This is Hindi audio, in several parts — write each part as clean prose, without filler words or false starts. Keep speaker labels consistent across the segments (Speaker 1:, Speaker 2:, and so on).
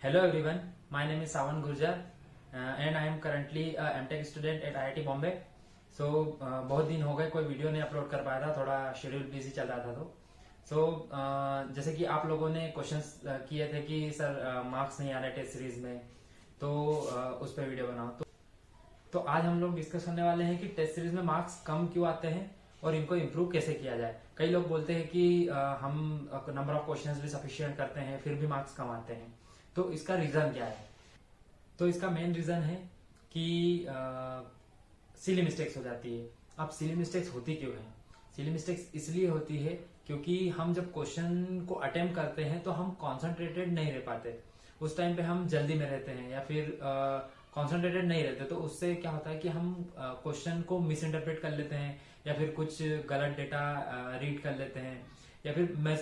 Speaker 1: Hello everyone, my name is Sawan Gurjar and I am currently a MTech student at IIT Bombay. बहुत दिन हो गए कोई वीडियो नहीं अपलोड कर पाया था, थोड़ा शेड्यूल बिजी चल रहा था। जैसे कि आप लोगों ने क्वेश्चंस किए थे कि सर मार्क्स नहीं आ रहे टेस्ट सीरीज में, तो उस पर वीडियो बनाओ। तो आज हम लोग डिस्कस करने वाले हैं कि टेस्ट सीरीज में मार्क्स कम क्यों आते हैं और इनको इम्प्रूव कैसे किया जाए। कई लोग बोलते हैं कि हम नंबर ऑफ क्वेश्चंस भी सफिशिएंट करते हैं फिर भी मार्क्स कम आते हैं, तो इसका रीजन क्या है? तो इसका मेन रीजन है कि सिली मिस्टेक्स हो जाती है। अब सिली मिस्टेक्स होती क्यों है? सिली मिस्टेक्स इसलिए होती है क्योंकि हम जब क्वेश्चन को अटेम्प्ट करते हैं तो हम कॉन्सेंट्रेटेड नहीं रह पाते। उस टाइम पे हम जल्दी में रहते हैं या फिर कॉन्सेंट्रेटेड नहीं रहते, तो उससे क्या होता है कि हम क्वेश्चन को मिस इंटरप्रेट कर लेते हैं या फिर कुछ गलत डेटा रीड कर लेते हैं। या फिर मैं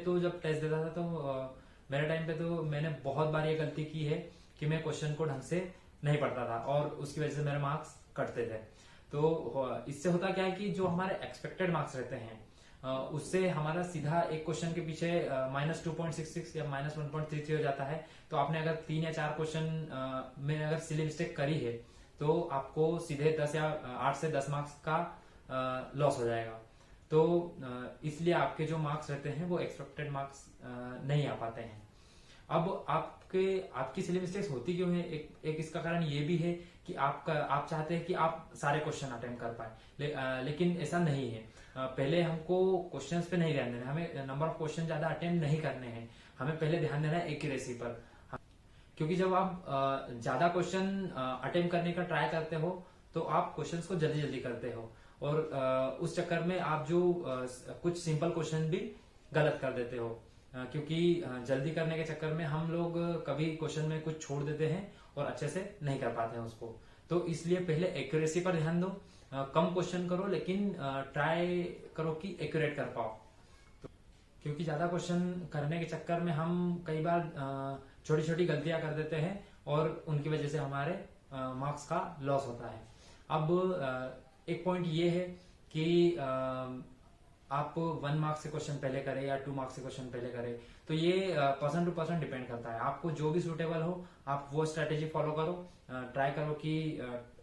Speaker 1: तो जब टेस्ट देता था तो मेरे टाइम पे तो मैंने बहुत बार ये गलती की है कि मैं क्वेश्चन को ढंग से नहीं पढ़ता था और उसकी वजह से मेरे मार्क्स कटते थे। तो इससे होता क्या है कि जो हमारे एक्सपेक्टेड मार्क्स रहते हैं उससे हमारा सीधा एक क्वेश्चन के पीछे -2.66 या -1.33 हो जाता है। तो आपने अगर 3 या 4 क्वेश्चन में अगर सिली मिस्टेक करी है तो आपको सीधे 10 या 8 से 10 मार्क्स का लॉस हो जाएगा। तो इसलिए आपके जो मार्क्स रहते हैं वो एक्सपेक्टेड मार्क्स नहीं आ पाते हैं। अब आपकी सिली मिस्टेक्स होती क्यों है? एक इसका कारण ये भी है कि आप चाहते हैं कि आप सारे क्वेश्चन अटेम्प्ट कर पाए, लेकिन ऐसा नहीं है। पहले हमको क्वेश्चंस पे नहीं ध्यान देना है, हमें नंबर ऑफ क्वेश्चन ज्यादा अटेम्प्ट नहीं करने हैं, हमें पहले ध्यान देना है एक्यूरेसी पर। क्योंकि जब आप ज्यादा क्वेश्चन अटेम्प्ट करने का ट्राई करते हो तो आप क्वेश्चंस को जल्दी जल्दी करते हो और उस चक्कर में आप जो कुछ सिंपल क्वेश्चन भी गलत कर देते हो। क्योंकि जल्दी करने के चक्कर में हम लोग कभी क्वेश्चन में कुछ छोड़ देते हैं और अच्छे से नहीं कर पाते हैं उसको। तो इसलिए पहले एक्यूरेसी पर ध्यान दो, कम क्वेश्चन करो लेकिन ट्राई करो कि एक्यूरेट कर पाओ। क्योंकि ज्यादा क्वेश्चन करने के चक्कर में हम कई बार छोटी छोटी गलतियां कर देते हैं और उनकी वजह से हमारे मार्क्स का लॉस होता है। अब एक पॉइंट ये है कि आप 1 मार्क्स से क्वेश्चन पहले करें या 2 मार्क्स से क्वेश्चन पहले करें, तो ये पर्सन टू पर्सन डिपेंड करता है। आपको जो भी सुटेबल हो आप वो स्ट्रेटेजी फॉलो करो। ट्राई करो कि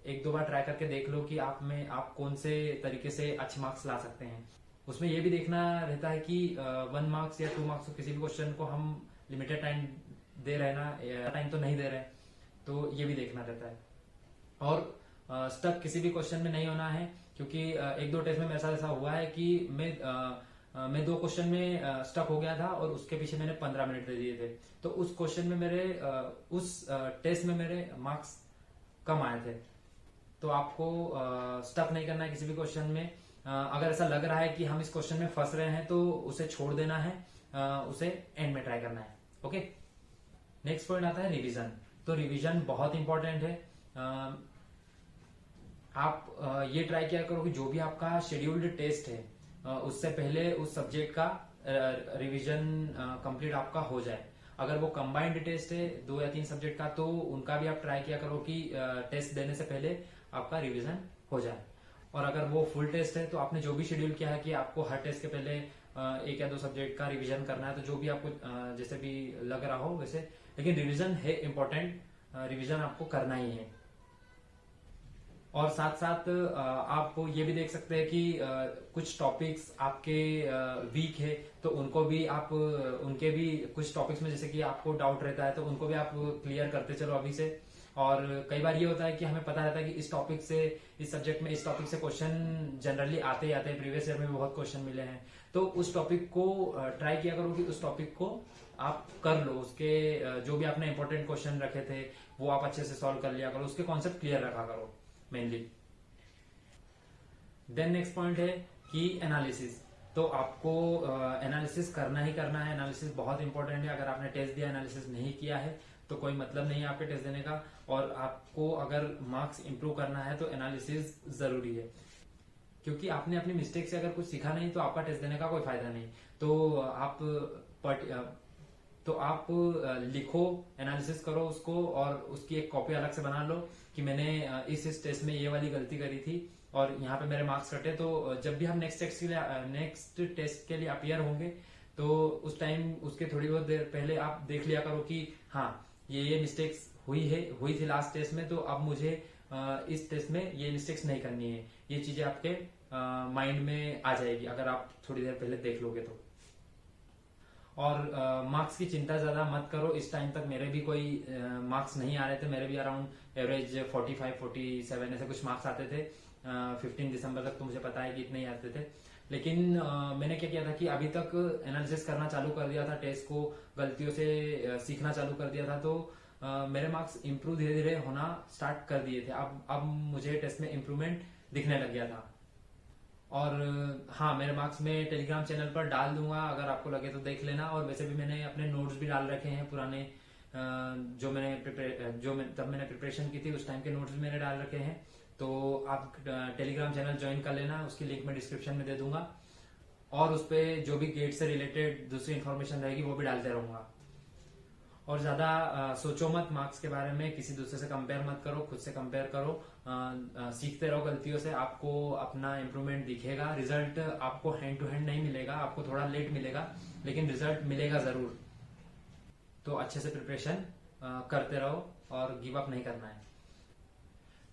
Speaker 1: 1-2 बार ट्राई करके देख लो कि आप कौन से तरीके से अच्छे मार्क्स ला सकते हैं। उसमें ये भी देखना रहता है कि 1 मार्क्स या 2 मार्क्स किसी भी क्वेश्चन को हम लिमिटेड टाइम दे रहे ना, टाइम तो नहीं दे रहे, तो ये भी देखना रहता है। और स्टक किसी भी क्वेश्चन में नहीं होना है, क्योंकि 1-2 टेस्ट में मेरे साथ ऐसा हुआ है कि मैं 2 क्वेश्चन में स्टक हो गया था और उसके पीछे मैंने 15 मिनट दे दिए थे। तो उस क्वेश्चन में उस टेस्ट में मेरे मार्क्स कम आए थे। तो आपको स्टक नहीं करना है किसी भी क्वेश्चन में। अगर ऐसा लग रहा है कि हम इस क्वेश्चन में फंस रहे हैं तो उसे छोड़ देना है, उसे एंड में ट्राई करना है। ओके, नेक्स्ट पॉइंट आता है रिवीजन। तो रिवीजन बहुत इंपॉर्टेंट है। आप ये ट्राई किया करो कि जो भी आपका शेड्यूल्ड टेस्ट है उससे पहले उस सब्जेक्ट का रिवीजन कंप्लीट आपका हो जाए। अगर वो कंबाइंड टेस्ट है 2 या 3 सब्जेक्ट का, तो उनका भी आप ट्राई किया करो कि टेस्ट देने से पहले आपका रिवीजन हो जाए। और अगर वो फुल टेस्ट है तो आपने जो भी शेड्यूल किया है कि आपको हर टेस्ट के पहले 1 या 2 सब्जेक्ट का रिवीजन करना है, तो जो भी आपको जैसे भी लग रहा हो वैसे, लेकिन रिवीजन है इंपॉर्टेंट, रिवीजन आपको करना ही है। और साथ साथ आप ये भी देख सकते हैं कि कुछ टॉपिक्स आपके वीक है तो उनके भी कुछ टॉपिक्स में जैसे कि आपको डाउट रहता है तो उनको भी आप क्लियर करते चलो अभी से। और कई बार ये होता है कि हमें पता रहता है कि इस टॉपिक से, इस सब्जेक्ट में इस टॉपिक से क्वेश्चन जनरली आते ही आते हैं, प्रीवियस ईयर में भी बहुत क्वेश्चन मिले हैं। तो उस टॉपिक को ट्राई किया करो कि उस टॉपिक को आप कर लो, उसके जो भी आपने इंपॉर्टेंट क्वेश्चन रखे थे वो आप अच्छे से सॉल्व कर लिया करो, उसके कॉन्सेप्ट क्लियर रखा करो मेनली। देन नेक्स्ट पॉइंट है कि एनालिसिस। तो आपको एनालिसिस करना ही करना है। एनालिसिस बहुत इंपॉर्टेंट है। अगर आपने टेस्ट दिया, एनालिसिस नहीं किया है तो कोई मतलब नहीं है आपके टेस्ट देने का। और आपको अगर मार्क्स इंप्रूव करना है तो एनालिसिस जरूरी है, क्योंकि आपने अपनी मिस्टेक से अगर कुछ सीखा नहीं तो आपका टेस्ट देने का कोई फायदा नहीं। तो आप लिखो, एनालिसिस करो उसको और उसकी एक कॉपी अलग से बना लो कि मैंने इस टेस्ट में ये वाली गलती करी थी और यहाँ पे मेरे मार्क्स कटे। तो जब भी हम नेक्स्ट टेस्ट के लिए अपीयर होंगे तो उस टाइम उसके थोड़ी बहुत देर पहले आप देख लिया करो कि हाँ ये मिस्टेक्स हुई थी लास्ट टेस्ट में, तो अब मुझे इस टेस्ट में ये मिस्टेक्स नहीं करनी है। ये चीजें आपके माइंड में आ जाएगी अगर आप थोड़ी देर पहले देख लोगे तो। और मार्क्स की चिंता ज्यादा मत करो। इस टाइम तक मेरे भी कोई मार्क्स नहीं आ रहे थे, मेरे भी अराउंड एवरेज 45 47 ऐसे कुछ मार्क्स आते थे। 15 दिसंबर तक तो मुझे पता है कि इतने ही आते थे। लेकिन मैंने क्या किया था कि अभी तक एनालिसिस करना चालू कर दिया था, टेस्ट को गलतियों से सीखना चालू कर दिया था, तो मेरे मार्क्स इंप्रूव धीरे धीरे होना स्टार्ट कर दिए थे। अब मुझे टेस्ट में इंप्रूवमेंट दिखने लग गया था। और हाँ, मेरे मार्क्स में टेलीग्राम चैनल पर डाल दूंगा, अगर आपको लगे तो देख लेना। और वैसे भी मैंने अपने नोट्स भी डाल रखे हैं पुराने, तब मैंने प्रिपरेशन की थी उस टाइम के नोट्स भी मैंने डाल रखे हैं। तो आप टेलीग्राम चैनल ज्वाइन कर लेना, उसकी लिंक मैं डिस्क्रिप्शन में दे दूंगा। और उस पर जो भी गेट से रिलेटेड दूसरी इन्फॉर्मेशन रहेगी वो भी डालते रहूंगा। और ज्यादा सोचो मत मार्क्स के बारे में, किसी दूसरे से कंपेयर मत करो, खुद से कंपेयर करो। सीखते रहो गलतियों से, आपको अपना इम्प्रूवमेंट दिखेगा। रिजल्ट आपको हैंड टू हैंड नहीं मिलेगा, आपको थोड़ा लेट मिलेगा, लेकिन रिजल्ट मिलेगा जरूर। तो अच्छे से प्रिपरेशन करते रहो और गिव अप नहीं करना है।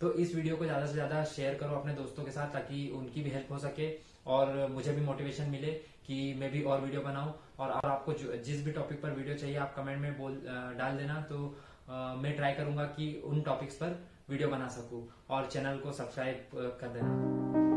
Speaker 1: तो इस वीडियो को ज्यादा से ज्यादा शेयर करो अपने दोस्तों के साथ, ताकि उनकी भी हेल्प हो सके और मुझे भी मोटिवेशन मिले कि मैं भी और वीडियो बनाऊं। और आपको जिस भी टॉपिक पर वीडियो चाहिए आप कमेंट में डाल देना, तो मैं ट्राई करूंगा कि उन टॉपिक्स पर वीडियो बना सकूं। और चैनल को सब्सक्राइब कर देना।